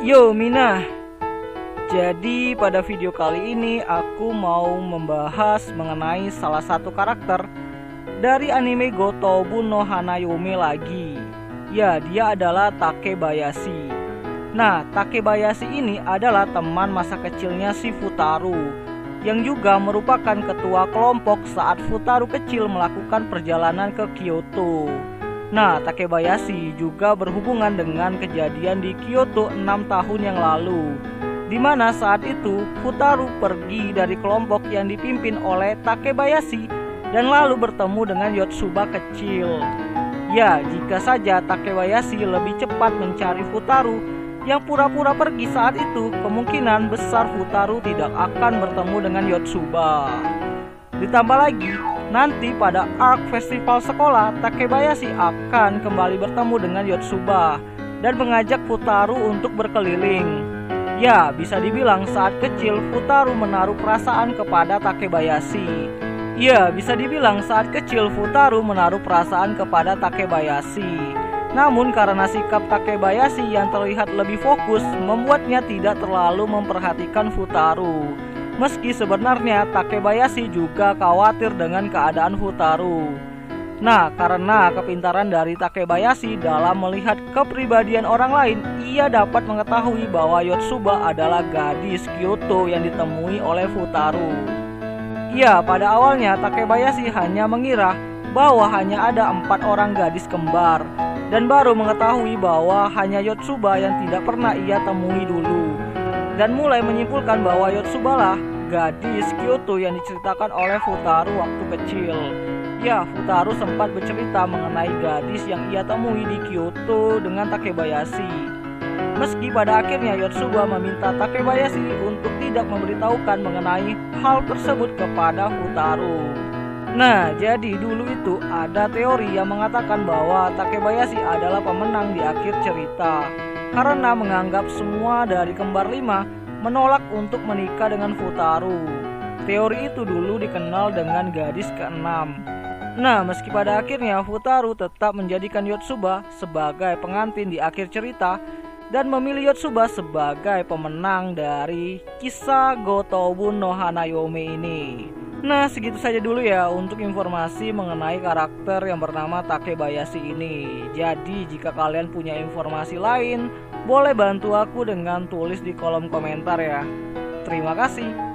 Yo Mina, jadi pada video kali ini aku mau membahas mengenai salah satu karakter dari anime Gotobu no Hanayome lagi. Ya, dia adalah Takebayashi. Nah, Takebayashi ini adalah teman masa kecilnya si Futaru, yang juga merupakan ketua kelompok saat Futaru kecil melakukan perjalanan ke Kyoto. Nah, Takebayashi juga berhubungan dengan kejadian di Kyoto 6 tahun yang lalu, di mana saat itu Futaru pergi dari kelompok yang dipimpin oleh Takebayashi dan lalu bertemu dengan Yotsuba kecil. Ya, jika saja Takebayashi lebih cepat mencari Futaru yang pura-pura pergi saat itu, kemungkinan besar Futaru tidak akan bertemu dengan Yotsuba. Ditambah lagi, nanti pada arc festival sekolah, Takebayashi akan kembali bertemu dengan Yotsuba dan mengajak Futaru untuk berkeliling. Ya, bisa dibilang saat kecil Futaru menaruh perasaan kepada Takebayashi. Ya, bisa dibilang saat kecil Futaru menaruh perasaan kepada Takebayashi. Namun karena sikap Takebayashi yang terlihat lebih fokus membuatnya tidak terlalu memperhatikan Futaru. Meski sebenarnya Takebayashi juga khawatir dengan keadaan Futaru. Nah, karena kepintaran dari Takebayashi dalam melihat kepribadian orang lain, ia dapat mengetahui bahwa Yotsuba adalah gadis Kyoto yang ditemui oleh Futaru. Ya, pada awalnya Takebayashi hanya mengira bahwa hanya ada 4 orang gadis kembar, dan baru mengetahui bahwa hanya Yotsuba yang tidak pernah ia temui dulu, dan mulai menyimpulkan bahwa Yotsuba lah gadis Kyoto yang diceritakan oleh Futaru waktu kecil. Ya, Futaru sempat bercerita mengenai gadis yang ia temui di Kyoto dengan Takebayashi. Meski pada akhirnya Yotsuba meminta Takebayashi untuk tidak memberitahukan mengenai hal tersebut kepada Futaru. Nah, jadi dulu itu ada teori yang mengatakan bahwa Takebayashi adalah pemenang di akhir cerita, karena menganggap semua dari kembar 5 menolak untuk menikah dengan Futaru. Teori itu dulu dikenal dengan gadis ke-6. Nah, meski pada akhirnya Futaru tetap menjadikan Yotsuba sebagai pengantin di akhir cerita dan memilih Yotsuba sebagai pemenang dari kisah Gotobu no Hanayome ini. Nah, segitu saja dulu ya untuk informasi mengenai karakter yang bernama Takebayashi ini. Jadi jika kalian punya informasi lain, boleh bantu aku dengan tulis di kolom komentar ya. Terima kasih.